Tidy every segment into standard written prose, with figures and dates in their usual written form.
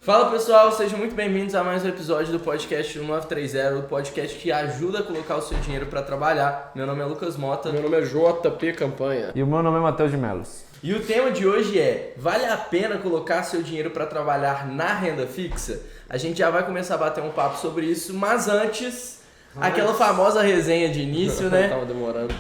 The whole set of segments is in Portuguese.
Fala pessoal, sejam muito bem-vindos a mais um episódio do podcast 1930, o podcast que ajuda a colocar o seu dinheiro para trabalhar. Meu nome é Lucas Mota. Meu nome é JP Campanha. E o meu nome é Matheus de Melos. E o tema de hoje é: vale a pena colocar seu dinheiro para trabalhar na renda fixa? A gente já vai começar a bater um papo sobre isso, mas antes, aquela famosa resenha de início, né? Tava demorando.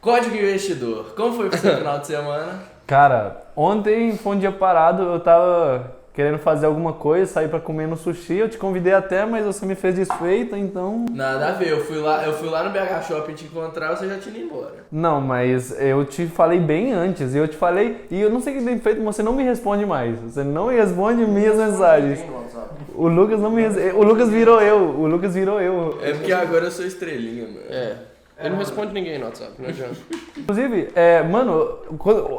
Código Investidor. Como foi pro seu final de semana? Cara, ontem foi um dia parado, eu tava querendo fazer alguma coisa, sair pra comer no sushi, eu te convidei até, mas você me fez desfeita, então... Nada a ver, eu fui lá no BH Shopping te encontrar, você já tinha ido embora. Não, mas eu te falei bem antes, e eu te falei, e eu não sei o que tem feito, você não me responde mais, você não me responde minhas mensagens. O Lucas não me o Lucas virou eu. É porque agora eu sou estrelinha, mano. Ele não responde ninguém no WhatsApp, não adianta. Inclusive,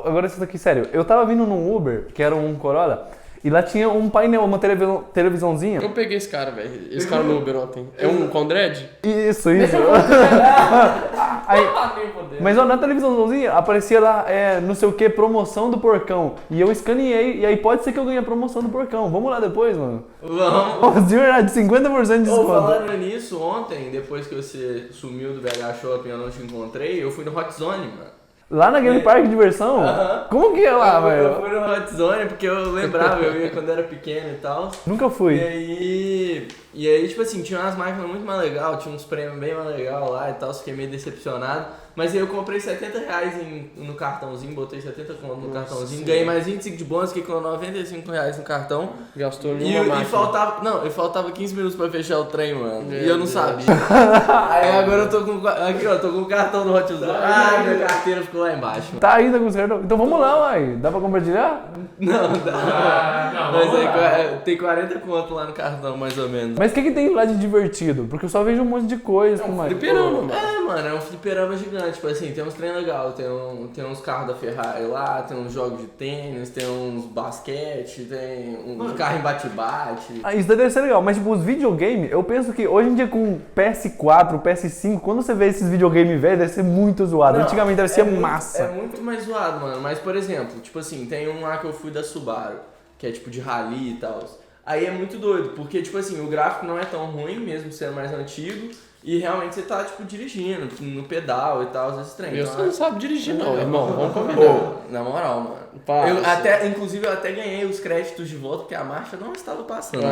agora isso daqui, sério, eu tava vindo num Uber, que era um Corolla, e lá tinha um painel, uma televisãozinha. Eu peguei esse cara, velho. Esse cara no Uber ontem. É um com dread? Isso. Aí, mas ó, na televisãozinha aparecia lá, não sei o que, promoção do porcão. E eu escaneei, e aí pode ser que eu ganhe a promoção do porcão. Vamos lá depois, mano? Vamos. De verdade, 50% de desconto. Falando nisso, ontem, depois que você sumiu do BH Shopping e eu não te encontrei, eu fui no Hot Zone, mano. Lá naquele parque de diversão? Como que é lá, velho? Eu fui no Hot Zone porque eu lembrava, eu ia quando era pequeno e tal. Nunca fui. E aí, tipo assim, tinha umas máquinas muito mais legais, tinha uns prêmios bem mais legais lá e tal, fiquei meio decepcionado. Mas aí eu comprei R$70 no cartãozinho, botei 70 conto no cartãozinho, ganhei mais 25 de bônus, que com R$95 no cartão. Gastou nenhuma máquina. E faltava 15 minutos pra fechar o trem, mano. E eu não sabia. Aí agora eu tô com o cartão do Hot Zone. Ah, minha carteira ficou lá embaixo. Tá ainda com os cartões? Então vamos lá, uai. Dá pra compartilhar? Não, dá. Mas aí, tem 40 conto lá no cartão, mais ou menos. Mas o que tem lá de divertido? Porque eu só vejo um monte de coisa. Fliperama, mano. Mano, é um fliperama gigante. Tipo assim, tem uns trem legal, tem uns carros da Ferrari lá, tem uns jogos de tênis, tem uns basquete, tem uns carros em bate-bate. Isso deve ser legal, mas tipo, os videogames, eu penso que hoje em dia com PS4, PS5, quando você vê esses videogames velhos, deve ser muito zoado. Antigamente deve ser massa. É muito mais zoado, mano. Mas, por exemplo, tipo assim, tem um lá que eu fui da Subaru, que é tipo de rally e tal. Aí é muito doido, porque tipo assim, o gráfico não é tão ruim, mesmo sendo mais antigo. E realmente você tá, tipo, dirigindo, no pedal e tal, esses trem. Você não sabe dirigir não, irmão. Vamos combinar. Na moral, mano. Inclusive, eu até ganhei os créditos de volta, porque a marcha não estava passando.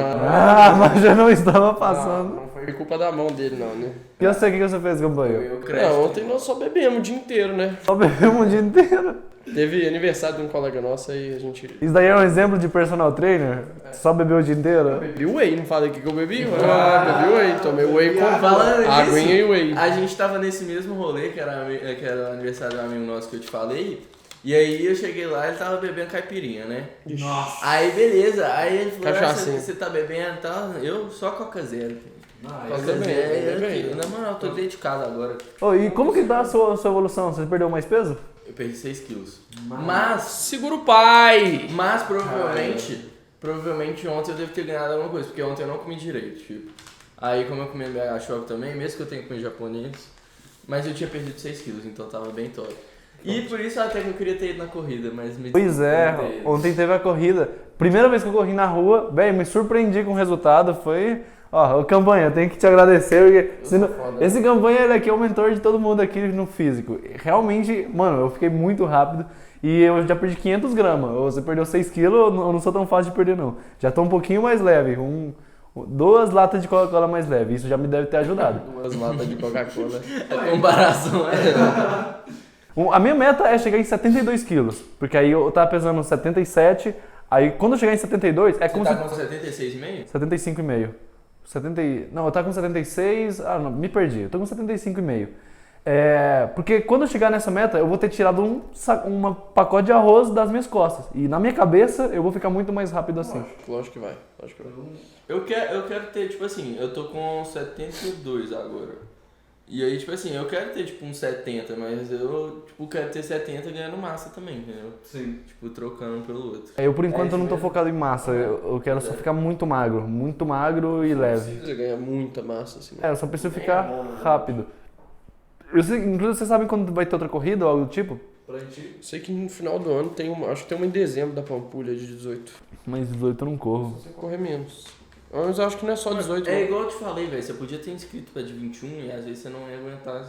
Mas já não estava passando. Não foi culpa da mão dele, não, né? E eu sei o que você fez, companheiro? Ontem nós só bebemos o dia inteiro, né? Só bebemos o dia inteiro. Teve aniversário de um colega nosso aí, a gente... Isso daí é um exemplo de personal trainer? Só bebeu o dia inteiro? Bebi whey, não falei o que eu bebi? Bebi whey, tomei whey com aguinha e whey. A gente tava nesse mesmo rolê, que era o aniversário do amigo nosso que eu te falei. E aí eu cheguei lá, ele tava bebendo caipirinha, né? Nossa. Aí beleza, aí ele falou, Cachaçinha. você tá bebendo e tal? Eu só Coca Zero. Coca Zero. Na moral, eu tô dedicado agora. E como que tá a sua evolução? Você perdeu mais peso? Eu perdi 6 quilos. Mas... Segura o pai! Mas provavelmente ontem eu devo ter ganhado alguma coisa, porque ontem eu não comi direito, tipo. Aí como eu comi BH Shopping também, mesmo que eu tenha comido japonês, mas eu tinha perdido 6 quilos, então tava bem top. E por isso até que eu queria ter ido na corrida, mas me... Pois é, ontem teve a corrida. Primeira vez que eu corri na rua, bem, me surpreendi com o resultado, foi... Ó, Campanha, eu tenho que te agradecer, porque esse Campanha ele aqui é o mentor de todo mundo aqui no físico. Realmente, mano, eu fiquei muito rápido e eu já perdi 500 gramas. Você perdeu 6 quilos, eu não sou tão fácil de perder não. Já tô um pouquinho mais leve, 2 latas de Coca-Cola mais leve, isso já me deve ter ajudado. 2 latas de Coca-Cola. A comparação A minha meta é chegar em 72 quilos, porque aí eu tava pesando 77, aí quando eu chegar em 72, é como se... Você tá com 76,5? 75,5. Não, eu tava com 76... não, me perdi. Eu tô com 75,5. Porque quando eu chegar nessa meta, eu vou ter tirado um pacote de arroz das minhas costas. E na minha cabeça, eu vou ficar muito mais rápido assim. Lógico que vai. Eu quero ter, tipo assim, eu tô com 72 agora. E aí, tipo assim, eu quero ter, tipo, uns 70, mas eu, tipo, quero ter 70 ganhando massa também, entendeu? Sim. Tipo, trocando um pelo outro. Eu, por enquanto, eu não tô focado em massa. Eu quero só ficar muito magro e leve. Você ganha muita massa, assim. Eu só preciso ficar rápido. Inclusive, vocês sabem quando vai ter outra corrida ou algo do tipo? pra ti? Sei que no final do ano acho que tem uma em dezembro da Pampulha de 18. Mas 18 eu não corro. Você corre menos. Mas eu acho que não é só 18. É igual eu te falei, velho. Você podia ter inscrito pra de 21 e às vezes você não ia aguentar.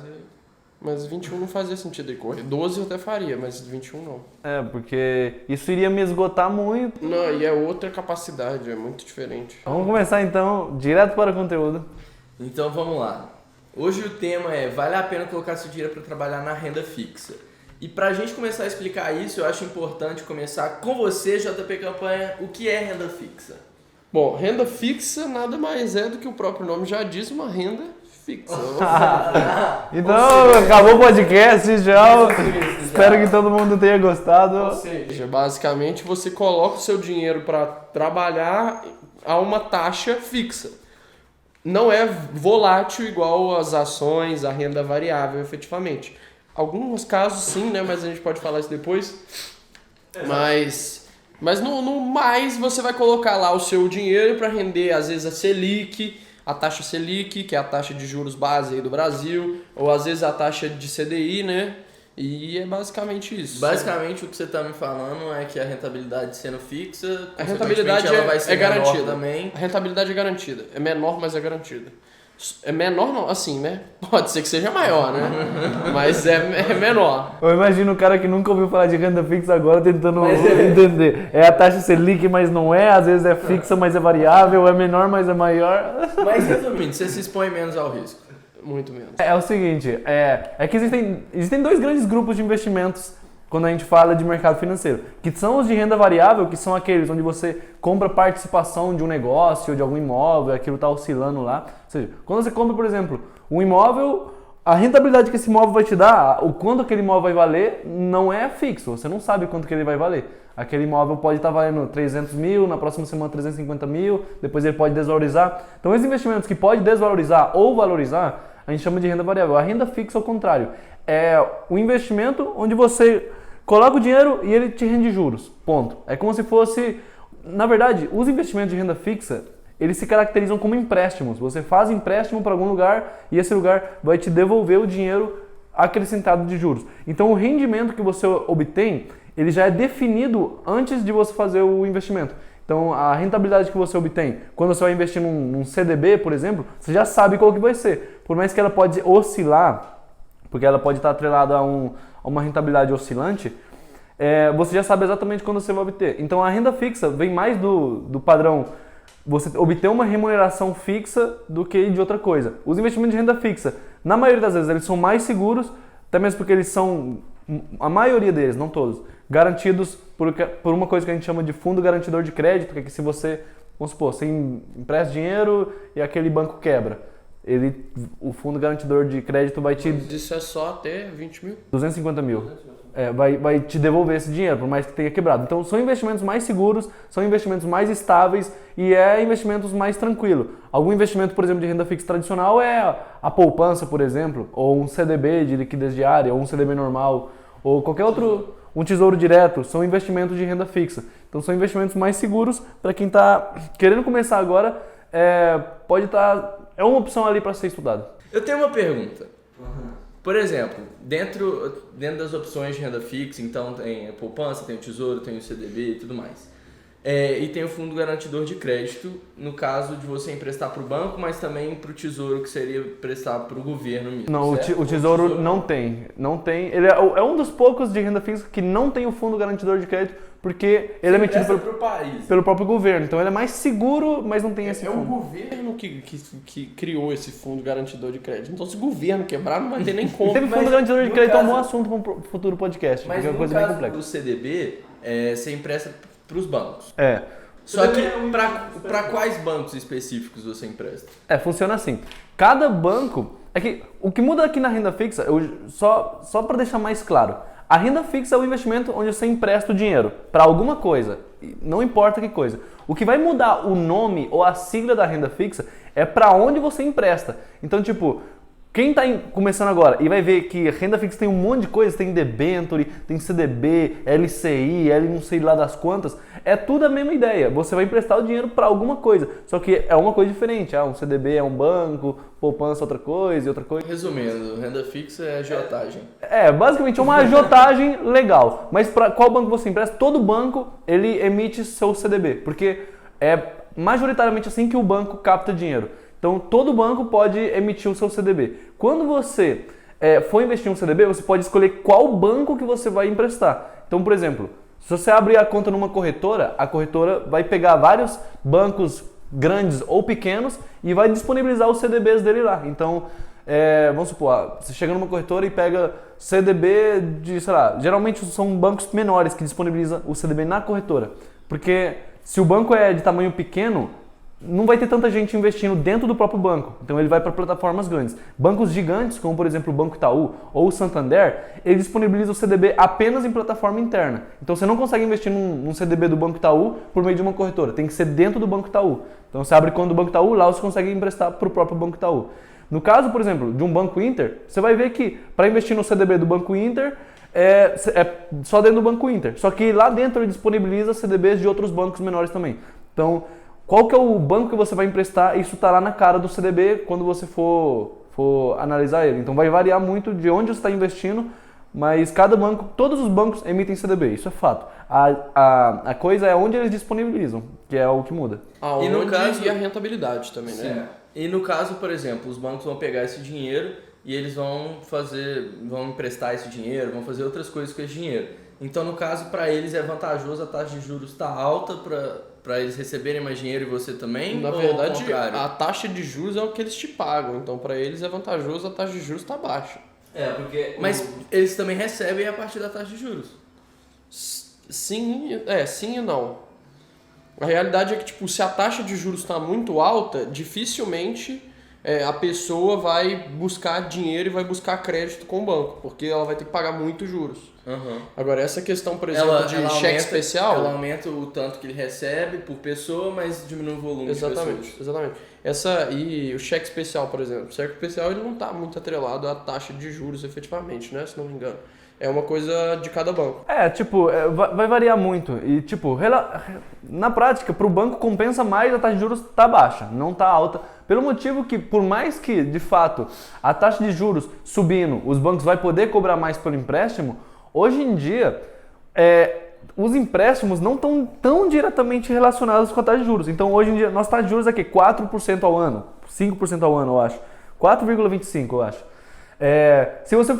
Mas 21 não fazia sentido de correr. 12 eu até faria, mas 21 não. É, porque isso iria me esgotar muito. Não, e é outra capacidade, é muito diferente. Vamos começar então, direto para o conteúdo. Então vamos lá. Hoje o tema é: vale a pena colocar seu dinheiro para trabalhar na renda fixa? E pra gente começar a explicar isso, eu acho importante começar com você, JP Campanha, o que é renda fixa? Bom, renda fixa nada mais é do que o próprio nome já diz, uma renda fixa. Então, acabou o podcast já. Espero que todo mundo tenha gostado. Ou seja, basicamente você coloca o seu dinheiro para trabalhar a uma taxa fixa. Não é volátil igual as ações, a renda variável, efetivamente. Alguns casos sim, né? Mas a gente pode falar isso depois. Mas no mais você vai colocar lá o seu dinheiro para render, às vezes, a Selic, a taxa Selic, que é a taxa de juros base aí do Brasil, ou às vezes a taxa de CDI, né? E é basicamente isso. Basicamente o que você está me falando é que a rentabilidade sendo fixa, a rentabilidade ela vai ser é garantida também. A rentabilidade é garantida. É menor, mas é garantida. É menor não, assim, né? Pode ser que seja maior, né? Mas é menor. Eu imagino o cara que nunca ouviu falar de renda fixa agora tentando entender. É a taxa Selic, mas não é. Às vezes é fixa, mas é variável. É menor, mas é maior. Mas resumindo, você se expõe menos ao risco. Muito menos. É o seguinte, é que existem dois grandes grupos de investimentos quando a gente fala de mercado financeiro, que são os de renda variável, que são aqueles onde você compra participação de um negócio ou de algum imóvel, aquilo está oscilando lá. Ou seja, quando você compra, por exemplo, um imóvel, a rentabilidade que esse imóvel vai te dar, o quanto aquele imóvel vai valer, não é fixo, você não sabe quanto que ele vai valer. Aquele imóvel pode estar valendo 300 mil, na próxima semana 350 mil, depois ele pode desvalorizar. Então esses investimentos que pode desvalorizar ou valorizar, a gente chama de renda variável. A renda fixa, ao contrário, é o investimento onde você coloca o dinheiro e ele te rende juros, ponto. É como se fosse... Na verdade, os investimentos de renda fixa, eles se caracterizam como empréstimos. Você faz empréstimo para algum lugar e esse lugar vai te devolver o dinheiro acrescentado de juros. Então o rendimento que você obtém, ele já é definido antes de você fazer o investimento. Então a rentabilidade que você obtém, quando você vai investir num CDB, por exemplo, você já sabe qual que vai ser. Por mais que ela pode oscilar, porque ela pode estar atrelada a uma rentabilidade oscilante, você já sabe exatamente quando você vai obter. Então a renda fixa vem mais do padrão você obter uma remuneração fixa do que de outra coisa. Os investimentos de renda fixa, na maioria das vezes, eles são mais seguros, até mesmo porque eles são, a maioria deles, não todos, garantidos por uma coisa que a gente chama de fundo garantidor de crédito, que é que se você, vamos supor, você empresta dinheiro e aquele banco quebra, o fundo garantidor de crédito vai te... Mas isso é só até 20 mil? 250 mil. Vai te devolver esse dinheiro, por mais que tenha quebrado. Então são investimentos mais seguros, são investimentos mais estáveis e investimentos mais tranquilos. Algum investimento, por exemplo, de renda fixa tradicional é a poupança, por exemplo, ou um CDB de liquidez diária, ou um CDB normal, ou qualquer outro, um tesouro direto, são investimentos de renda fixa. Então são investimentos mais seguros para quem está querendo começar agora, pode estar... É uma opção ali para ser estudado. Eu tenho uma pergunta. Por exemplo, dentro das opções de renda fixa, então tem a poupança, tem o tesouro, tem o CDB e tudo mais. E tem o fundo garantidor de crédito, no caso de você emprestar para o banco, mas também para o tesouro, que seria prestar para o governo mesmo. Não, o tesouro não tem. Não tem. Ele é um dos poucos de renda fixa que não tem o fundo garantidor de crédito, porque ele é emitido pelo próprio governo. Então ele é mais seguro, mas não tem esse fundo. É o governo que criou esse fundo garantidor de crédito. Então se o governo quebrar, não vai ter nem como. Teve fundo garantidor de crédito, é um bom assunto para um futuro podcast, mas porque é uma coisa bem complexa. Mas no caso do CDB, você empresta para os bancos. Só que para quais bancos específicos você empresta? Funciona assim. Cada banco... É que o que muda aqui na renda fixa, só para deixar mais claro, a renda fixa é o investimento onde você empresta o dinheiro para alguma coisa, não importa que coisa. O que vai mudar o nome ou a sigla da renda fixa é para onde você empresta. Então, tipo, Quem está começando agora e vai ver que renda fixa tem um monte de coisa, tem debenture, tem CDB, LCI, L não sei lá das quantas, é tudo a mesma ideia. Você vai emprestar o dinheiro para alguma coisa, só que é uma coisa diferente. Um CDB é um banco, poupança outra coisa e outra coisa. Resumindo, renda fixa é agiotagem. Basicamente é uma agiotagem legal. Mas para qual banco você empresta? Todo banco ele emite seu CDB, porque é majoritariamente assim que o banco capta dinheiro. Então, todo banco pode emitir o seu CDB. Quando você for investir em um CDB, você pode escolher qual banco que você vai emprestar. Então, por exemplo, se você abrir a conta numa corretora, a corretora vai pegar vários bancos grandes ou pequenos e vai disponibilizar os CDBs dele lá. Então, vamos supor, você chega numa corretora e pega CDB de, sei lá, geralmente são bancos menores que disponibilizam o CDB na corretora. Porque se o banco é de tamanho pequeno, não vai ter tanta gente investindo dentro do próprio banco. Então ele vai para plataformas grandes. Bancos gigantes, como por exemplo o Banco Itaú ou o Santander, eles disponibilizam o CDB apenas em plataforma interna. Então você não consegue investir num CDB do Banco Itaú por meio de uma corretora. Tem que ser dentro do Banco Itaú. Então você abre conta do Banco Itaú, lá você consegue emprestar para o próprio Banco Itaú. No caso, por exemplo, de um Banco Inter, você vai ver que para investir no CDB do Banco Inter, é só dentro do Banco Inter. Só que lá dentro ele disponibiliza CDBs de outros bancos menores também. Então, qual que é o banco que você vai emprestar? Isso está lá na cara do CDB quando você for analisar ele. Então vai variar muito de onde você está investindo, mas cada banco, todos os bancos emitem CDB, isso é fato. A coisa é onde eles disponibilizam, que é o que muda. E no caso, e a rentabilidade também, né? Sim. E no caso, por exemplo, os bancos vão pegar esse dinheiro e eles vão emprestar esse dinheiro, vão fazer outras coisas com esse dinheiro. Então, no caso, para eles é vantajoso a taxa de juros estar alta para eles receberem mais dinheiro e você também? Na verdade, a taxa de juros é o que eles te pagam. Então, para eles é vantajoso a taxa de juros estar baixa. Mas eles também recebem a partir da taxa de juros. Sim e não. A realidade é que, tipo, se a taxa de juros está muito alta, dificilmente a pessoa vai buscar dinheiro e vai buscar crédito com o banco, porque ela vai ter que pagar muito juros. Uhum. Agora, essa questão, por exemplo, de cheque especial... Ela aumenta o tanto que ele recebe por pessoa, mas diminui o volume de pessoas. Exatamente. E o cheque especial, por exemplo. O cheque especial ele não está muito atrelado à taxa de juros, efetivamente, né? Se não me engano. É uma coisa de cada banco. Vai variar muito. E, na prática, para o banco compensa mais a taxa de juros tá baixa, não tá alta. Pelo motivo que, por mais que, de fato, a taxa de juros subindo, os bancos vão poder cobrar mais pelo empréstimo, hoje em dia, os empréstimos não estão tão diretamente relacionados com a taxa de juros. Então, hoje em dia, nossa taxa de juros é 4% ao ano, 5% ao ano, eu acho. 4,25%, eu acho. Se você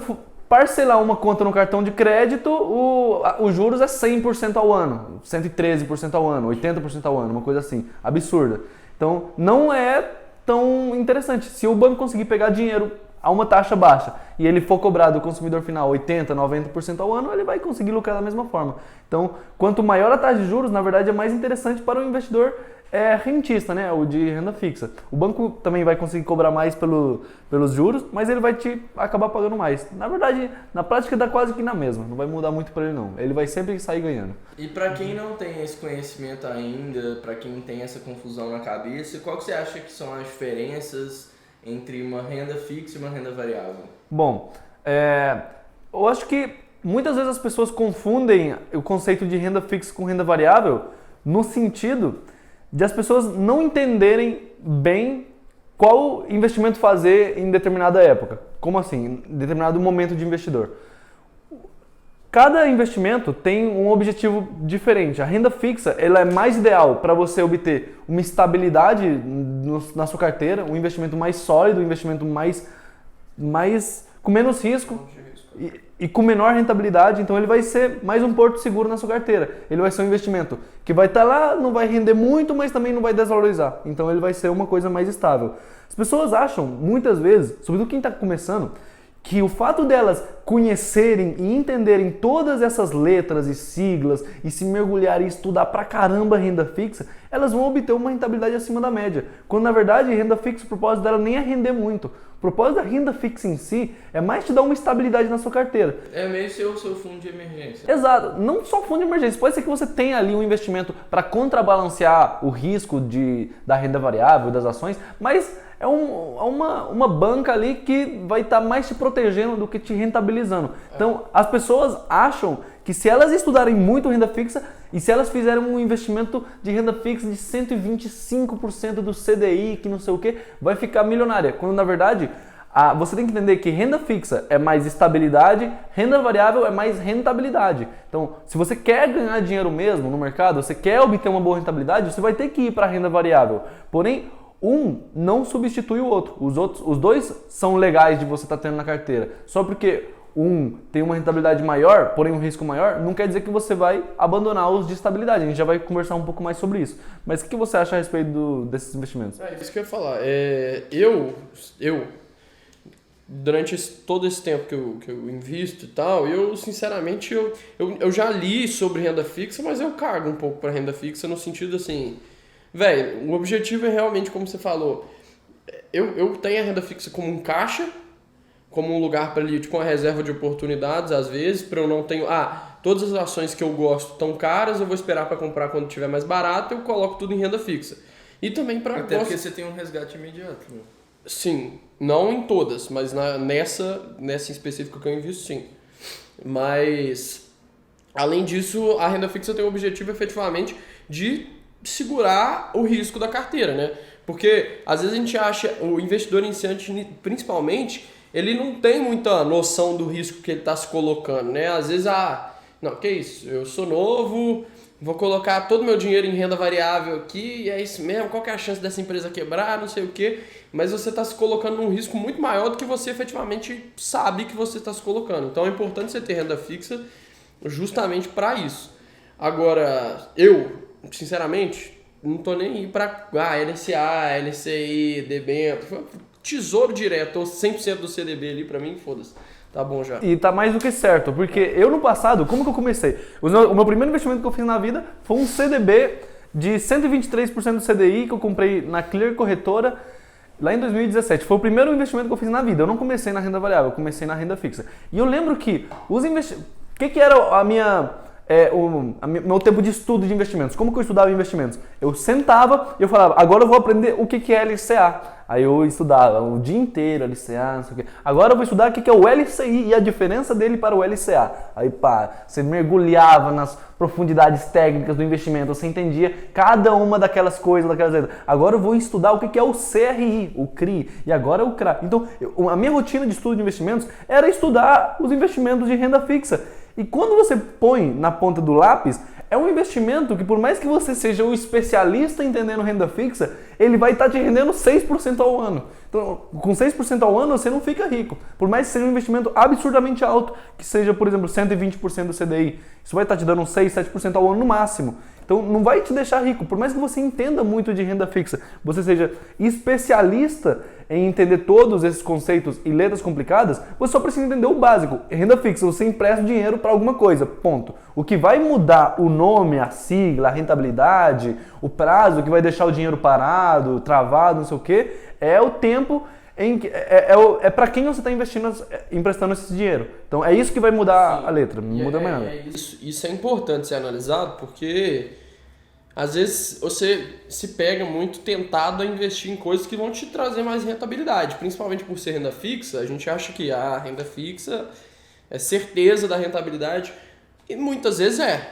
parcelar uma conta no cartão de crédito, os juros é 100% ao ano, 113% ao ano, 80% ao ano, uma coisa assim, absurda. Então, não é tão interessante. Se o banco conseguir pegar dinheiro a uma taxa baixa e ele for cobrar do consumidor final 80%, 90% ao ano, ele vai conseguir lucrar da mesma forma. Então, quanto maior a taxa de juros, na verdade é mais interessante para o investidor rentista, né? O de renda fixa. O banco também vai conseguir cobrar mais pelos juros, mas ele vai te acabar pagando mais. Na verdade, na prática dá quase que na mesma, não vai mudar muito para ele não. Ele vai sempre sair ganhando. E para quem não tem esse conhecimento ainda, para quem tem essa confusão na cabeça, qual que você acha que são as diferenças entre uma renda fixa e uma renda variável? Bom, eu acho que muitas vezes as pessoas confundem o conceito de renda fixa com renda variável no sentido de as pessoas não entenderem bem qual investimento fazer em determinada época. Como assim? Em determinado momento de investidor. Cada investimento tem um objetivo diferente. A renda fixa ela é mais ideal para você obter uma estabilidade na sua carteira, um investimento mais sólido, um investimento mais com menos risco e com menor rentabilidade. Então ele vai ser mais um porto seguro na sua carteira. Ele vai ser um investimento que vai estar lá, não vai render muito, mas também não vai desvalorizar. Então ele vai ser uma coisa mais estável. As pessoas acham, muitas vezes, sobretudo quem está começando, que o fato delas conhecerem e entenderem todas essas letras e siglas e se mergulharem e estudar pra caramba renda fixa, elas vão obter uma rentabilidade acima da média. Quando na verdade renda fixa, o propósito dela nem é render muito. O propósito da renda fixa em si é mais te dar uma estabilidade na sua carteira. É meio seu fundo de emergência. Exato, não só fundo de emergência, pode ser que você tenha ali um investimento para contrabalancear o risco da renda variável, das ações, mas é uma banca ali que vai estar mais te protegendo do que te rentabilizando. Então, as pessoas acham que se elas estudarem muito renda fixa e se elas fizerem um investimento de renda fixa de 125% do CDI, que não sei o que, vai ficar milionária. Quando, na verdade, você tem que entender que renda fixa é mais estabilidade, renda variável é mais rentabilidade. Então, se você quer ganhar dinheiro mesmo no mercado, você quer obter uma boa rentabilidade, você vai ter que ir para a renda variável. Porém, um não substitui o outro. Os dois são legais de você estar tendo na carteira. Só porque um tem uma rentabilidade maior, porém um risco maior, não quer dizer que você vai abandonar os de estabilidade. A gente já vai conversar um pouco mais sobre isso. Mas o que você acha a respeito desses investimentos? É isso que eu ia falar. Eu durante todo esse tempo que eu invisto e tal, eu sinceramente eu já li sobre renda fixa, mas eu cago um pouco para renda fixa no sentido assim, velho, o objetivo é realmente, como você falou, eu tenho a renda fixa como um caixa, como um lugar para ali, tipo uma reserva de oportunidades, às vezes, para eu não tenho, todas as ações que eu gosto estão caras, eu vou esperar para comprar quando tiver mais barato, eu coloco tudo em renda fixa. E também para até porque você tem um resgate imediato, né? Sim, não em todas, mas nessa em específico que eu invisto, sim. Mas, além disso, a renda fixa tem o objetivo, efetivamente, de segurar o risco da carteira, né? Porque, às vezes, a gente acha, o investidor iniciante, principalmente, ele não tem muita noção do risco que ele está se colocando, né? Às vezes, não, que isso, eu sou novo, vou colocar todo o meu dinheiro em renda variável aqui, e é isso mesmo, qual que é a chance dessa empresa quebrar, não sei o quê. Mas você está se colocando num risco muito maior do que você efetivamente sabe que você está se colocando. Então é importante você ter renda fixa justamente para isso. Agora, eu, sinceramente, não tô nem aí para LCA, LCI, debênture, tesouro direto, ou 100% do CDB ali para mim, foda-se. Tá bom já. E tá mais do que certo, porque eu no passado, como que eu comecei? O meu primeiro investimento que eu fiz na vida foi um CDB de 123% do CDI que eu comprei na Clear Corretora lá em 2017. Foi o primeiro investimento que eu fiz na vida. Eu não comecei na renda variável, eu comecei na renda fixa. E eu lembro que os investimentos... O que era meu tempo de estudo de investimentos? Como que eu estudava investimentos? Eu sentava e eu falava, agora eu vou aprender o que é LCA. Aí eu estudava o dia inteiro, LCA, não sei o quê. Agora eu vou estudar o que é o LCI e a diferença dele para o LCA. Aí você mergulhava nas profundidades técnicas do investimento, você entendia cada uma daquelas coisas, Agora eu vou estudar o que é o CRI, o CRI, e agora é o CRA. Então, a minha rotina de estudo de investimentos era estudar os investimentos de renda fixa. E quando você põe na ponta do lápis, é um investimento que, por mais que você seja o especialista entendendo renda fixa, ele vai estar te rendendo 6% ao ano. Então, com 6% ao ano, você não fica rico. Por mais que seja um investimento absurdamente alto, que seja, por exemplo, 120% do CDI, isso vai estar te dando 6, 7% ao ano no máximo. Então, não vai te deixar rico. Por mais que você entenda muito de renda fixa, você seja especialista em entender todos esses conceitos e letras complicadas, você só precisa entender o básico. Renda fixa, você empresta dinheiro para alguma coisa, ponto. O que vai mudar o nome, a sigla, a rentabilidade, o prazo que vai deixar o dinheiro parado, travado, não sei o quê, é o tempo em que é para quem você está emprestando esse dinheiro. Então é isso que vai mudar a letra, não muda mais nada. Isso é importante ser analisado porque às vezes você se pega muito tentado a investir em coisas que vão te trazer mais rentabilidade, principalmente por ser renda fixa. A gente acha que a renda fixa é certeza da rentabilidade e muitas vezes é.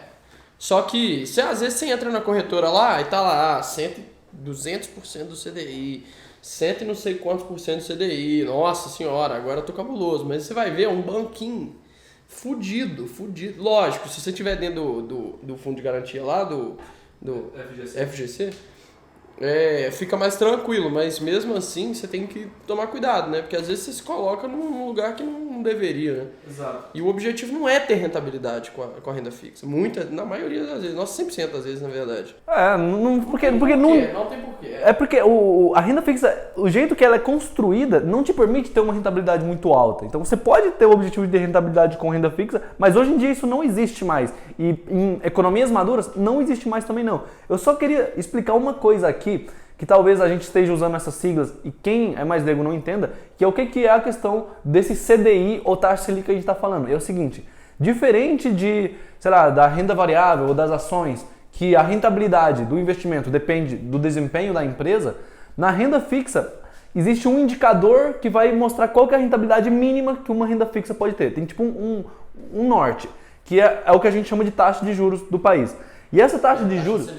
Só que às vezes você entra na corretora lá e tá lá 200% do CDI, 100 e não sei quantos por cento do CDI, nossa senhora, agora eu tô cabuloso. Mas você vai ver, é um banquinho fudido. Lógico, se você tiver dentro do fundo de garantia lá, do FGC, fica mais tranquilo, mas mesmo assim você tem que tomar cuidado, né? Porque às vezes você se coloca num lugar que não deveria, né? Exato. E o objetivo não é ter rentabilidade com a renda fixa. Na maioria das vezes, 100% das vezes, na verdade. Porque não tem porquê. É porque a renda fixa, o jeito que ela é construída, não te permite ter uma rentabilidade muito alta. Então você pode ter o objetivo de ter rentabilidade com renda fixa, mas hoje em dia isso não existe mais. E em economias maduras não existe mais também não. Eu só queria explicar uma coisa aqui, que talvez a gente esteja usando essas siglas e quem é mais leigo não entenda, que é o que é a questão desse CDI ou taxa Selic que a gente está falando. É o seguinte, diferente de, sei lá, da renda variável ou das ações, que a rentabilidade do investimento depende do desempenho da empresa, na renda fixa existe um indicador que vai mostrar qual que é a rentabilidade mínima que uma renda fixa pode ter. Tem tipo um norte, que é o que a gente chama de taxa de juros do país. E essa taxa de juros,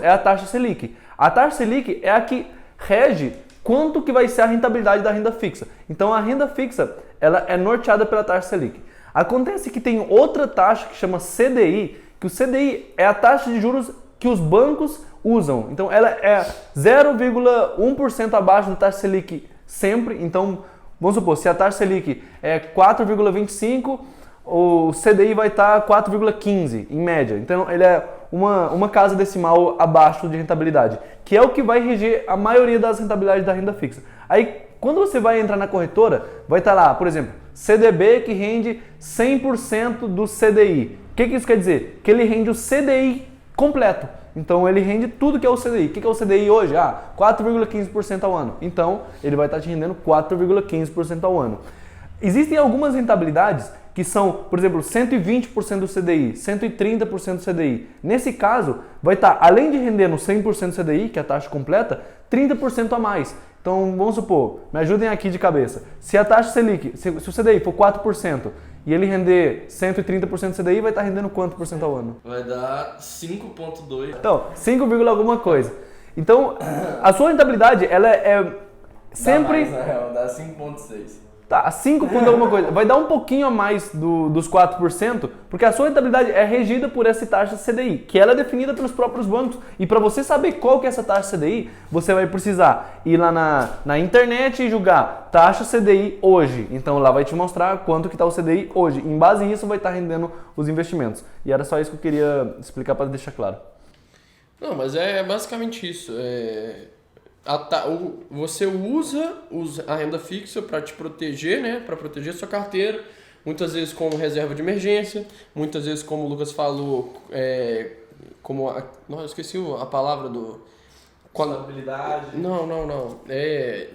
é a taxa Selic. A taxa Selic é a que rege quanto que vai ser a rentabilidade da renda fixa. Então a renda fixa, ela é norteada pela taxa Selic. Acontece que tem outra taxa que chama CDI, que o CDI é a taxa de juros que os bancos usam. Então ela é 0,1% abaixo da taxa Selic sempre. Então, vamos supor, se a taxa Selic é 4,25%, o CDI vai estar 4,15% em média. Então ele é uma casa decimal abaixo de rentabilidade, que é o que vai reger a maioria das rentabilidades da renda fixa. Aí, quando você vai entrar na corretora, vai estar lá, por exemplo, CDB que rende 100% do CDI. O que isso quer dizer? Que ele rende o CDI completo. Então ele rende tudo que é o CDI. O que é o CDI hoje? 4,15% ao ano. Então ele vai estar te rendendo 4,15% ao ano. Existem algumas rentabilidades que são, por exemplo, 120% do CDI, 130% do CDI. Nesse caso, vai estar, além de render no 100% do CDI, que é a taxa completa, 30% a mais. Então, vamos supor, me ajudem aqui de cabeça. Se a taxa Selic, se o CDI for 4% e ele render 130% do CDI, vai estar rendendo quanto por cento ao ano? Vai dar 5,2%. Então, 5, alguma coisa. Então, a sua rentabilidade, ela é sempre... Dá mais, na real, dá 5,6%. Tá, 5 pontos alguma coisa. Vai dar um pouquinho a mais dos 4%, porque a sua rentabilidade é regida por essa taxa CDI, que ela é definida pelos próprios bancos. E para você saber qual que é essa taxa CDI, você vai precisar ir lá na internet e julgar taxa CDI hoje. Então lá vai te mostrar quanto que está o CDI hoje. Em base nisso vai estar rendendo os investimentos. E era só isso que eu queria explicar para deixar claro. Não, mas é basicamente isso. Você usa a renda fixa para te proteger, né? Para proteger sua carteira, muitas vezes como reserva de emergência, muitas vezes como o Lucas falou, eu esqueci a palavra do... Estabilidade. Não.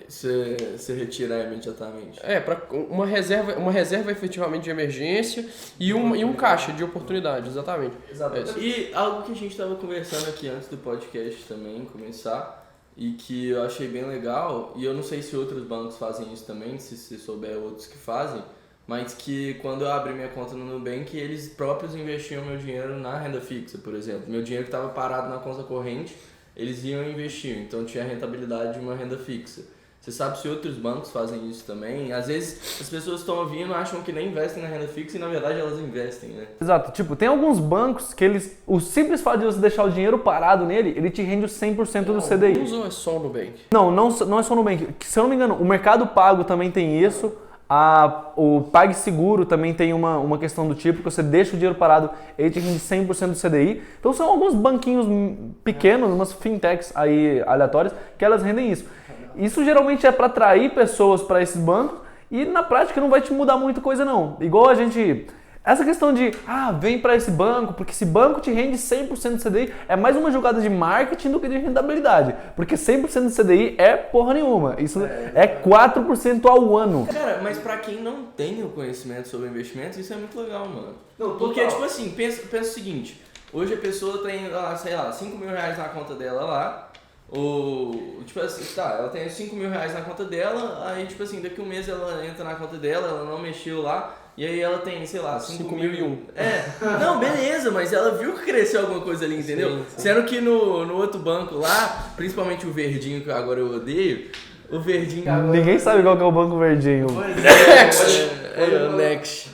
Você retirar imediatamente. Para uma reserva efetivamente de emergência e um caixa de oportunidade, exatamente. E algo que a gente estava conversando aqui antes do podcast também começar, e que eu achei bem legal, e eu não sei se outros bancos fazem isso também, se você souber outros que fazem, mas que quando eu abri minha conta no Nubank, eles próprios investiam meu dinheiro na renda fixa, por exemplo. Meu dinheiro que estava parado na conta corrente, eles iam e investiam, então tinha a rentabilidade de uma renda fixa. Você sabe se outros bancos fazem isso também? Às vezes as pessoas estão ouvindo, acham que nem investem na renda fixa e na verdade elas investem, né? Exato. Tipo, tem alguns bancos que o simples fato de você deixar o dinheiro parado nele, ele te rende o 100% do CDI. Não é só o Nubank. Não é só o Nubank. Se eu não me engano, o Mercado Pago também tem isso. O PagSeguro também tem uma questão do tipo, que você deixa o dinheiro parado, ele te rende 100% do CDI. Então são alguns banquinhos pequenos, umas fintechs aí aleatórias, que elas rendem isso. Isso geralmente é para atrair pessoas para esses bancos e na prática não vai te mudar muita coisa não. Igual a gente... Essa questão de, vem para esse banco, porque esse banco te rende 100% do CDI, é mais uma jogada de marketing do que de rentabilidade. Porque 100% do CDI é porra nenhuma. Isso é 4% ao ano. Cara, mas para quem não tem o conhecimento sobre investimentos, isso é muito legal, mano. Porque, tipo assim, pensa o seguinte, hoje a pessoa tem, sei lá, 5 mil reais na conta dela lá, tipo assim, ela tem 5 mil reais na conta dela, aí tipo assim, daqui um mês ela entra na conta dela, ela não mexeu lá, e aí ela tem, sei lá, 5.001. Não, beleza, mas ela viu que cresceu alguma coisa ali, entendeu? Sim. Sendo que no outro banco lá, principalmente o verdinho, que agora eu odeio, o verdinho... Ninguém sabe qual que é o banco verdinho. O Next.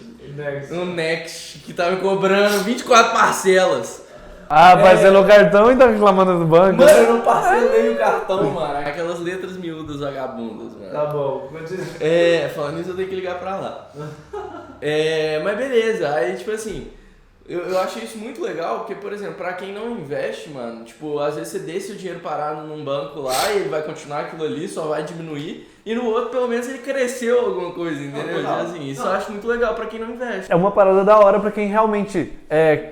O Next, que tá me cobrando 24 parcelas. Parcelou o cartão e tá reclamando do banco. Mano, eu não parcelei o cartão, mano. Aquelas letras miúdas vagabundas, mano. Tá bom. Falando nisso, eu tenho que ligar pra lá. Mas beleza, aí tipo assim, Eu achei isso muito legal, porque, por exemplo, pra quem não investe, mano, tipo, às vezes você deixa o dinheiro parado num banco lá e ele vai continuar aquilo ali, só vai diminuir, e no outro, pelo menos, ele cresceu alguma coisa, entendeu? Então, assim, isso eu acho muito legal pra quem não investe. É uma parada da hora pra quem realmente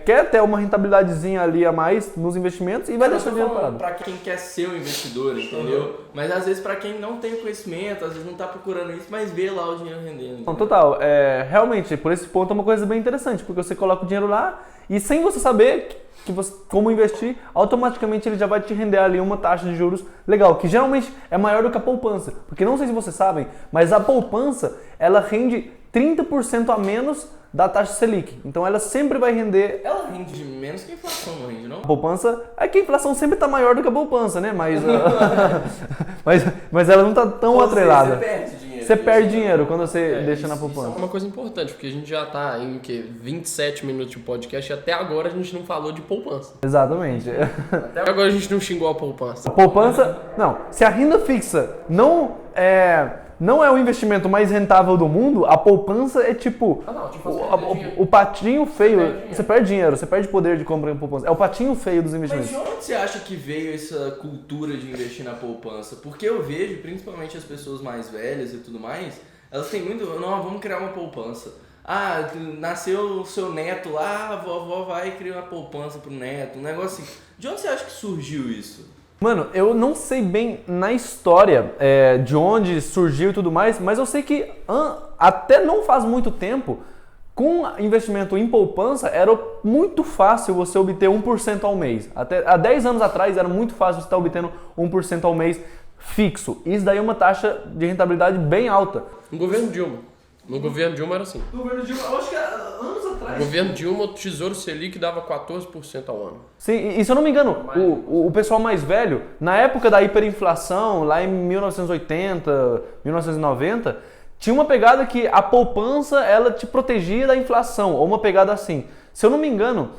quer ter uma rentabilidadezinha ali a mais nos investimentos e vai deixar o dinheiro parado. Pra quem quer ser um investidor, entendeu? Mas às vezes pra quem não tem conhecimento, às vezes não tá procurando isso, mas vê lá o dinheiro rendendo. Então, total, realmente, por esse ponto é uma coisa bem interessante, porque você coloca o dinheiro lá e sem você saber como investir, automaticamente ele já vai te render ali uma taxa de juros legal, que geralmente é maior do que a poupança. Porque não sei se vocês sabem, mas a poupança, ela rende 30% a menos da taxa Selic. Então ela sempre vai render... Ela rende menos que a inflação, não rende, não? A poupança, é que a inflação sempre está maior do que a poupança, né? Mas ela não está tão atrelada. Você perde dinheiro. Você perde dinheiro quando você deixa na poupança. Isso é uma coisa importante, porque a gente já tá em 27 minutos de podcast e até agora a gente não falou de poupança. Exatamente. Até agora a gente não xingou a poupança. A poupança, não. Se a renda fixa não é o investimento mais rentável do mundo, a poupança é tipo o patinho feio. Você perde dinheiro, você perde poder de compra em poupança. É o patinho feio dos investimentos. Mas de onde você acha que veio essa cultura de investir na poupança? Porque eu vejo, principalmente as pessoas mais velhas e tudo mais, elas têm muito... Não, vamos criar uma poupança. Ah, nasceu o seu neto lá, a vovó vai e cria uma poupança pro neto. Um negócio assim. De onde você acha que surgiu isso? Mano, eu não sei bem na história de onde surgiu e tudo mais, mas eu sei que até não faz muito tempo, com investimento em poupança, era muito fácil você obter 1% ao mês. Até há 10 anos atrás era muito fácil você estar obtendo 1% ao mês fixo. Isso daí é uma taxa de rentabilidade bem alta. No governo Dilma era assim. No governo Dilma, eu acho que era anos atrás. No governo Dilma, o Tesouro Selic dava 14% ao ano. Sim, e se eu não me engano, o pessoal mais velho, na época da hiperinflação, lá em 1980, 1990, tinha uma pegada que a poupança, ela te protegia da inflação, ou uma pegada assim. Se eu não me engano,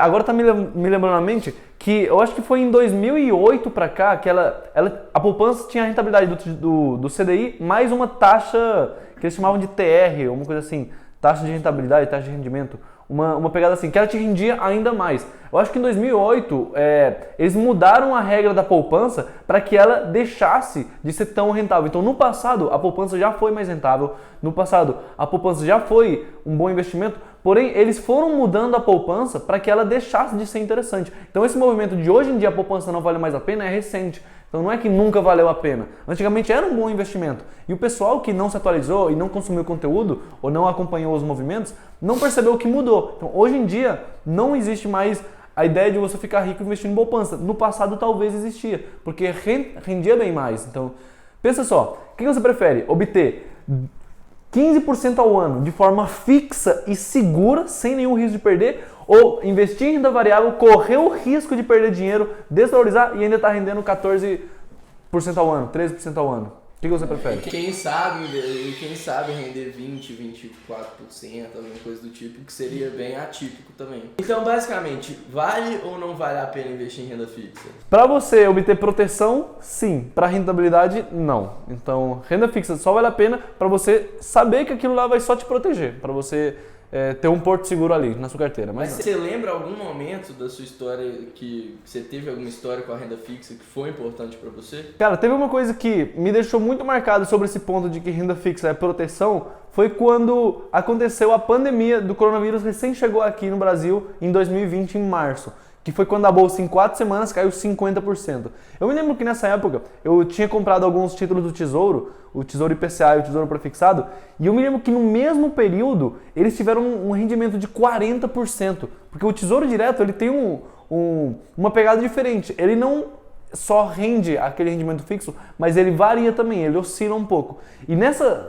agora tá me lembrando na mente, que eu acho que foi em 2008 pra cá, que a poupança tinha a rentabilidade do CDI, mais uma taxa que eles chamavam de TR, uma coisa assim, taxa de rentabilidade, taxa de rendimento, uma pegada assim, que ela te rendia ainda mais. Eu acho que em 2008 eles mudaram a regra da poupança para que ela deixasse de ser tão rentável. Então no passado a poupança já foi mais rentável, no passado a poupança já foi um bom investimento, porém eles foram mudando a poupança para que ela deixasse de ser interessante. Então esse movimento de hoje em dia a poupança não vale mais a pena é recente. Então não é que nunca valeu a pena. Antigamente era um bom investimento. E o pessoal que não se atualizou e não consumiu conteúdo ou não acompanhou os movimentos, não percebeu o que mudou. Então hoje em dia não existe mais a ideia de você ficar rico investindo em poupança. No passado talvez existia, porque rendia bem mais. Então pensa só, o que você prefere? Obter 15% ao ano de forma fixa e segura, sem nenhum risco de perder, ou investir em renda variável, correr o risco de perder dinheiro, desvalorizar e ainda estar rendendo 14% ao ano, 13% ao ano? O que você prefere? Quem sabe render 20%, 24%, alguma coisa do tipo, que seria bem atípico também. Então, basicamente, vale ou não vale a pena investir em renda fixa? Para você obter proteção, sim. Para rentabilidade, não. Então, renda fixa só vale a pena para você saber que aquilo lá vai só te proteger, para você ter um porto seguro ali na sua carteira. Mas você lembra algum momento da sua história que você teve alguma história com a renda fixa que foi importante para você? Cara, teve uma coisa que me deixou muito marcado sobre esse ponto de que renda fixa é proteção, foi quando aconteceu a pandemia do coronavírus, recém chegou aqui no Brasil em 2020, em março. Que foi quando a bolsa em 4 semanas caiu 50%. Eu me lembro que nessa época eu tinha comprado alguns títulos do Tesouro, o Tesouro IPCA e o Tesouro Prefixado, e eu me lembro que no mesmo período eles tiveram um rendimento de 40%, porque o Tesouro Direto ele tem uma pegada diferente, ele não só rende aquele rendimento fixo, mas ele varia também, ele oscila um pouco. E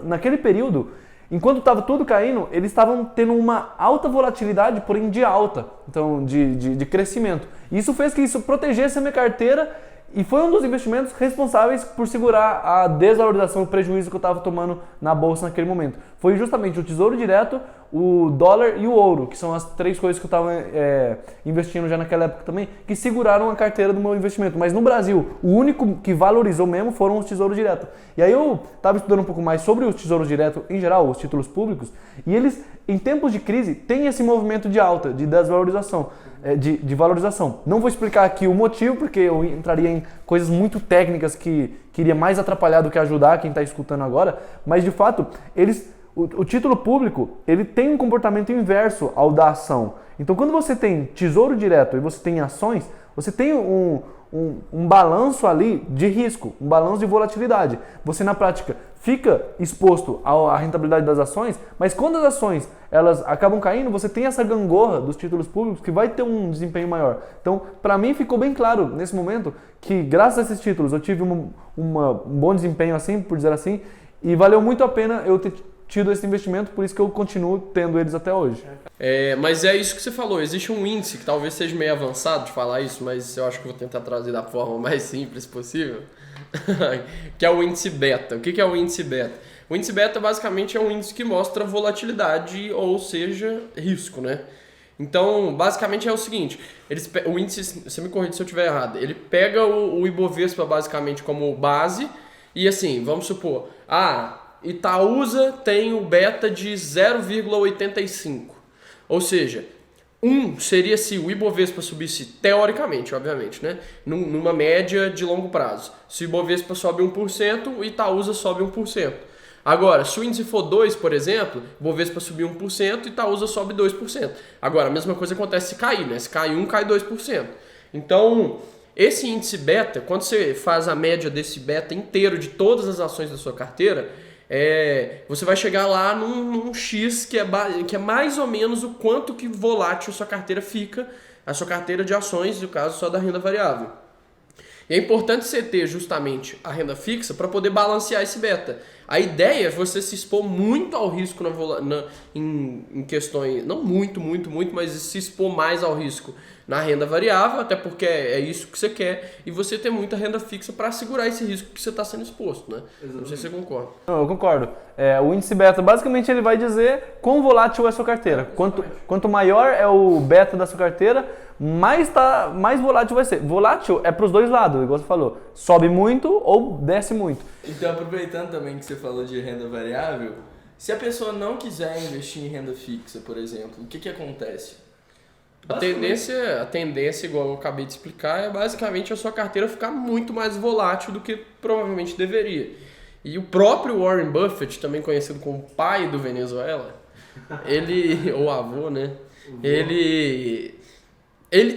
naquele período, enquanto estava tudo caindo, eles estavam tendo uma alta volatilidade, porém de alta, então de crescimento. Isso fez que isso protegesse a minha carteira e foi um dos investimentos responsáveis por segurar a desvalorização, o prejuízo que eu estava tomando na bolsa naquele momento. Foi justamente o Tesouro Direto, o dólar e o ouro, que são as 3 coisas que eu estava investindo já naquela época também, que seguraram a carteira do meu investimento. Mas no Brasil, o único que valorizou mesmo foram os tesouros diretos. E aí eu estava estudando um pouco mais sobre os tesouros diretos em geral, os títulos públicos, e eles, em tempos de crise, têm esse movimento de alta, de desvalorização, de valorização. Não vou explicar aqui o motivo, porque eu entraria em coisas muito técnicas que iria mais atrapalhar do que ajudar quem está escutando agora, mas de fato, o título público, ele tem um comportamento inverso ao da ação. Então, quando você tem tesouro direto e você tem ações, você tem um balanço ali de risco, um balanço de volatilidade. Você, na prática, fica exposto à rentabilidade das ações, mas quando as ações elas acabam caindo, você tem essa gangorra dos títulos públicos que vai ter um desempenho maior. Então, para mim, ficou bem claro nesse momento que, graças a esses títulos, eu tive um bom desempenho, assim, por dizer assim, e valeu muito a pena eu ter tido esse investimento, por isso que eu continuo tendo eles até hoje. Mas é isso que você falou, existe um índice que talvez seja meio avançado de falar isso, mas eu acho que vou tentar trazer da forma mais simples possível, que é o índice beta. O que é o índice beta? O índice beta basicamente é um índice que mostra volatilidade, ou seja, risco, né? Então, basicamente é o seguinte, o índice, você me corrige se eu estiver errado, ele pega o Ibovespa basicamente como base e assim, vamos supor, Itaúsa tem o beta de 0,85. Ou seja, 1 seria se o Ibovespa subisse, teoricamente, obviamente, né? Numa média de longo prazo. Se o Ibovespa sobe 1%, o Itaúsa sobe 1%. Agora, se o índice for 2, por exemplo, o Ibovespa subir 1%, o Itaúsa sobe 2%. Agora, a mesma coisa acontece se cair, né? Se cai 1, cai 2%. Então, esse índice beta, quando você faz a média desse beta inteiro de todas as ações da sua carteira, você vai chegar lá num X que é mais ou menos o quanto que volátil a sua carteira fica, a sua carteira de ações, no caso só da renda variável. E é importante você ter justamente a renda fixa para poder balancear esse beta. A ideia é você se expor muito ao risco em questões, não muito, mas se expor mais ao risco na renda variável, até porque é isso que você quer, e você ter muita renda fixa para segurar esse risco que você está sendo exposto, né? Exatamente. Não sei se você concorda. Não, eu concordo. O índice beta, basicamente, ele vai dizer quão volátil é a sua carteira. Quanto maior é o beta da sua carteira, mais volátil vai ser. Volátil é para os dois lados, igual você falou. Sobe muito ou desce muito. Então, aproveitando também que você falou de renda variável, se a pessoa não quiser investir em renda fixa, por exemplo, o que acontece? A tendência, igual eu acabei de explicar, é basicamente a sua carteira ficar muito mais volátil do que provavelmente deveria. E o próprio Warren Buffett, também conhecido como pai do Venezuela, ou avô, né? Ele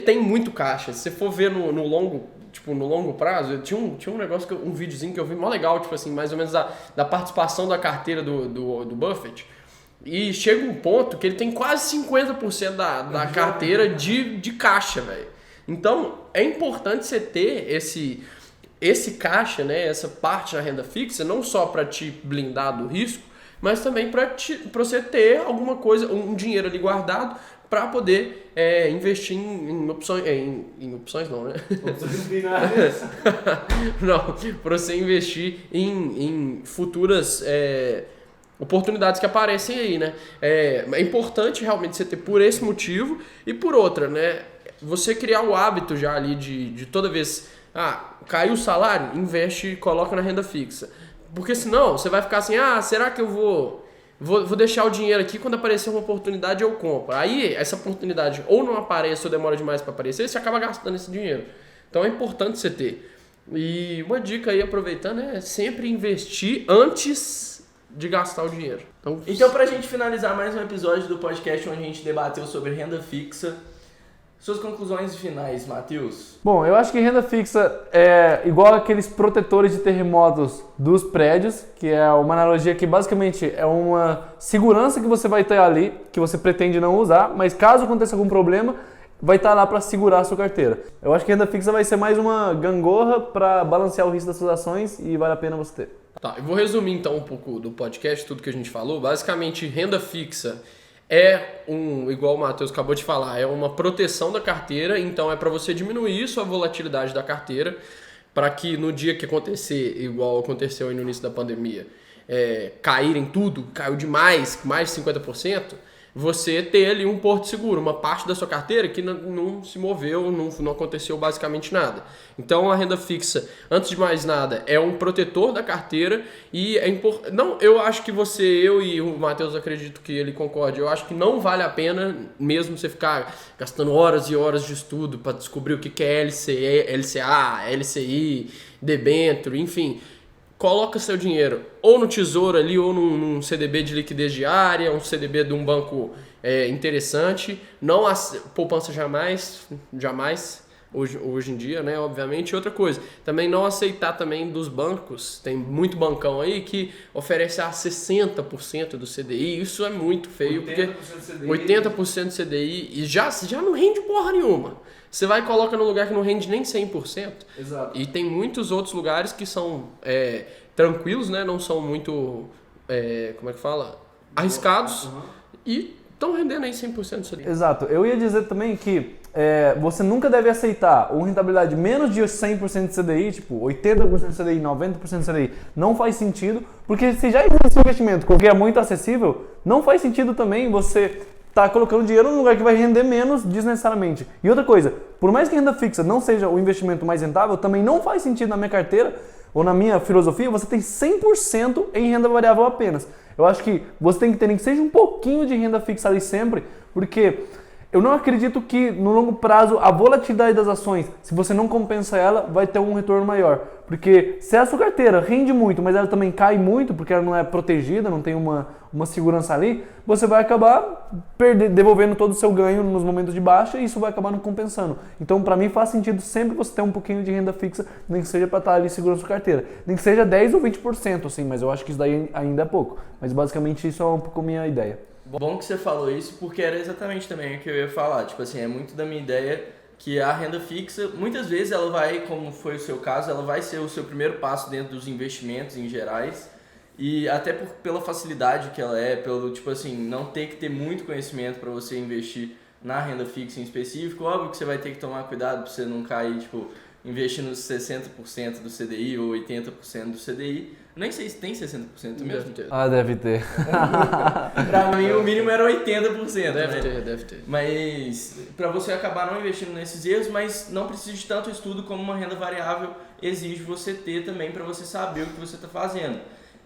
tem muito caixa. Se você for ver no longo prazo, tinha um negócio, um videozinho que eu vi mó legal, tipo assim, mais ou menos da participação da carteira do Buffett. E chega um ponto que ele tem quase 50% da carteira de caixa, velho. Então, é importante você ter esse caixa, né, essa parte na renda fixa, não só para te blindar do risco, mas também para você ter alguma coisa, um dinheiro ali guardado para poder investir em opções. Em opções não, né? Opções binárias. Não, para você investir em futuras oportunidades que aparecem aí, né? É importante realmente você ter por esse motivo e por outra, né? Você criar o hábito já ali de toda vez, caiu o salário, investe e coloca na renda fixa. Porque senão você vai ficar assim, será que eu vou deixar o dinheiro aqui, quando aparecer uma oportunidade eu compro. Aí essa oportunidade ou não aparece ou demora demais para aparecer, você acaba gastando esse dinheiro. Então é importante você ter. E uma dica aí, aproveitando, é sempre investir antes de gastar o dinheiro. Então, pra gente finalizar mais um episódio do podcast onde a gente debateu sobre renda fixa, suas conclusões finais, Matheus? Bom, eu acho que renda fixa é igual aqueles protetores de terremotos dos prédios, que é uma analogia que basicamente é uma segurança que você vai ter ali, que você pretende não usar, mas caso aconteça algum problema, vai estar lá para segurar a sua carteira. Eu acho que renda fixa vai ser mais uma gangorra para balancear o risco das suas ações e vale a pena você ter. Tá, eu vou resumir então um pouco do podcast, tudo que a gente falou. Basicamente, renda fixa igual o Matheus acabou de falar, é uma proteção da carteira, então é para você diminuir sua volatilidade da carteira, para que no dia que acontecer, igual aconteceu aí no início da pandemia, caírem tudo, caiu demais, mais de 50%, você ter ali um porto seguro, uma parte da sua carteira que não se moveu, não aconteceu basicamente nada. Então a renda fixa, antes de mais nada, é um protetor da carteira e é importante. Não, eu acho que eu e o Matheus acredito que ele concorde. Eu acho que não vale a pena mesmo você ficar gastando horas e horas de estudo para descobrir o que é LCA, LCI, debênture, enfim. Coloca seu dinheiro ou no Tesouro ali, ou num CDB de liquidez diária, um CDB de um banco interessante. Não poupança jamais, hoje em dia, né, obviamente. E outra coisa, também não aceitar também dos bancos, tem muito bancão aí que oferece a 60% do CDI, isso é muito feio, porque 80% do CDI e já não rende porra nenhuma. Você vai e coloca num lugar que não rende nem 100%. Exato. E tem muitos outros lugares que são tranquilos, né? Não são muito, como é que fala? Arriscados. Uhum. E estão rendendo aí 100% do CDI. Exato. Eu ia dizer também que você nunca deve aceitar uma rentabilidade menos de 100% de CDI, tipo 80% de CDI, 90% de CDI. Não faz sentido, porque se já existe um investimento que é muito acessível, não faz sentido também você tá colocando dinheiro num lugar que vai render menos desnecessariamente. E outra coisa, por mais que a renda fixa não seja o investimento mais rentável, também não faz sentido na minha carteira ou na minha filosofia você tem 100% em renda variável apenas. Eu acho que você tem que ter nem que seja um pouquinho de renda fixa ali sempre, porque eu não acredito que no longo prazo a volatilidade das ações, se você não compensa ela, vai ter um retorno maior. Porque se a sua carteira rende muito, mas ela também cai muito, porque ela não é protegida, não tem uma segurança ali, você vai acabar devolvendo todo o seu ganho nos momentos de baixa e isso vai acabar não compensando. Então, para mim, faz sentido sempre você ter um pouquinho de renda fixa, nem que seja para estar ali segurando a sua carteira. Nem que seja 10 ou 20%, assim, mas eu acho que isso daí ainda é pouco. Mas basicamente isso é um pouco a minha ideia. Bom que você falou isso, porque era exatamente também o que eu ia falar. Tipo assim, é muito da minha ideia que a renda fixa, muitas vezes ela vai, como foi o seu caso, ela vai ser o seu primeiro passo dentro dos investimentos em gerais. E até pela facilidade que ela é, pelo, tipo assim, não ter que ter muito conhecimento para você investir na renda fixa em específico. Óbvio que você vai ter que tomar cuidado para você não cair, tipo, investindo 60% do CDI ou 80% do CDI. Nem sei se tem 60% mesmo. Deve ter. Ah, deve ter. Pra mim o mínimo era 80%. Deve ter. Mas pra você acabar não investindo nesses erros, mas não precisa de tanto estudo como uma renda variável exige você ter também para você saber o que você está fazendo.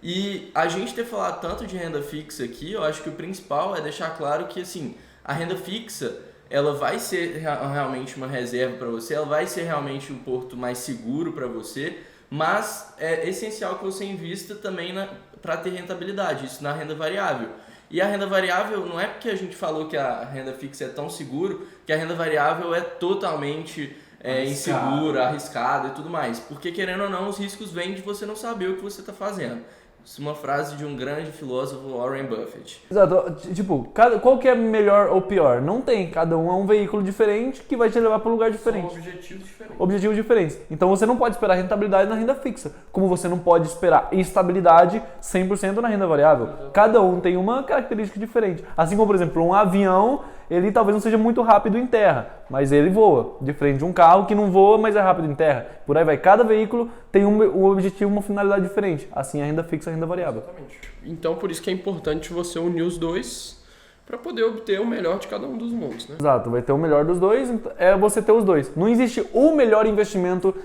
E a gente ter falado tanto de renda fixa aqui, eu acho que o principal é deixar claro que assim, a renda fixa ela vai ser realmente uma reserva para você, ela vai ser realmente um porto mais seguro para você, mas é essencial que você invista também para ter rentabilidade, isso na renda variável. E a renda variável não é porque a gente falou que a renda fixa é tão seguro, que a renda variável é totalmente insegura, arriscada e tudo mais. Porque querendo ou não, os riscos vêm de você não saber o que você está fazendo. Isso é uma frase de um grande filósofo, Warren Buffett. Exato. Tipo, qual que é melhor ou pior? Não tem. Cada um é um veículo diferente que vai te levar para um lugar diferente. São objetivos diferentes. Objetivos diferentes. Então você não pode esperar rentabilidade na renda fixa, como você não pode esperar estabilidade 100% na renda variável. Cada um tem uma característica diferente. Assim como, por exemplo, um avião, ele talvez não seja muito rápido em terra, mas ele voa. Diferente de um carro que não voa, mas é rápido em terra. Por aí vai. Cada veículo tem um objetivo, uma finalidade diferente. Assim a renda fixa e a renda variável. Exatamente. Então por isso que é importante você unir os dois para poder obter o melhor de cada um dos mundos, né? Exato, vai ter o melhor dos dois, é você ter os dois. Não existe o melhor investimento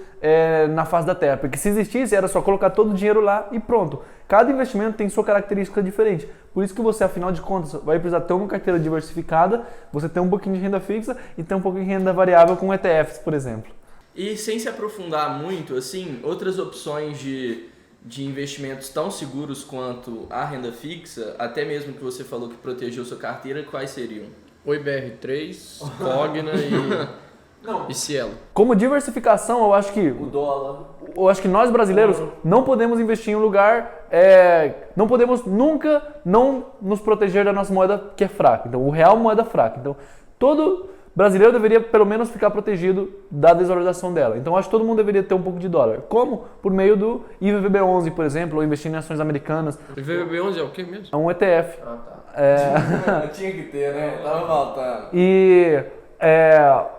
na face da Terra, porque se existisse era só colocar todo o dinheiro lá e pronto. Cada investimento tem sua característica diferente. Por isso que você, afinal de contas, vai precisar ter uma carteira diversificada, você ter um pouquinho de renda fixa e ter um pouquinho de renda variável com ETFs, por exemplo. E sem se aprofundar muito, assim, outras opções de investimentos tão seguros quanto a renda fixa, até mesmo que você falou que protegeu sua carteira, quais seriam? O IBR3, Cogna e Cielo. Como diversificação, eu acho que O dólar. eu acho que nós brasileiros não podemos investir em um lugar, não podemos nunca não nos proteger da nossa moeda que é fraca. Então, o real é moeda fraca. Então, todo brasileiro deveria pelo menos ficar protegido da desvalorização dela. Então, acho que todo mundo deveria ter um pouco de dólar. Como? Por meio do IVVB11, por exemplo, ou investir em ações americanas. O IVVB11 é o que mesmo? É um ETF. Ah, tá. Tinha que ter, né? Tava faltando.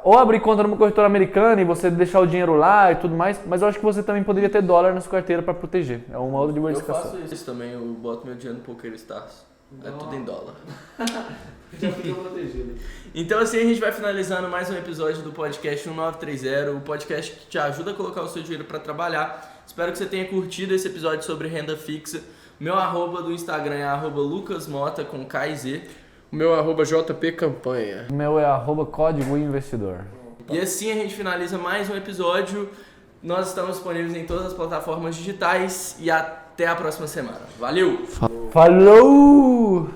Ou abrir conta numa corretora americana e você deixar o dinheiro lá e tudo mais, mas eu acho que você também poderia ter dólar na sua carteira para proteger. É uma outra Eu diversificação. faço isso também, eu boto meu dinheiro no PokerStars. É tudo em dólar. Já ficou protegido. Então assim a gente vai finalizando mais um episódio do podcast 1930, o podcast que te ajuda a colocar o seu dinheiro para trabalhar. Espero que você tenha curtido esse episódio sobre renda fixa. Meu arroba do Instagram é @lucasmota com K e Z. O meu @jpcampanha. O meu é @código investidor. E assim a gente finaliza mais um episódio. Nós estamos disponíveis em todas as plataformas digitais e até a próxima semana. Valeu! Falou!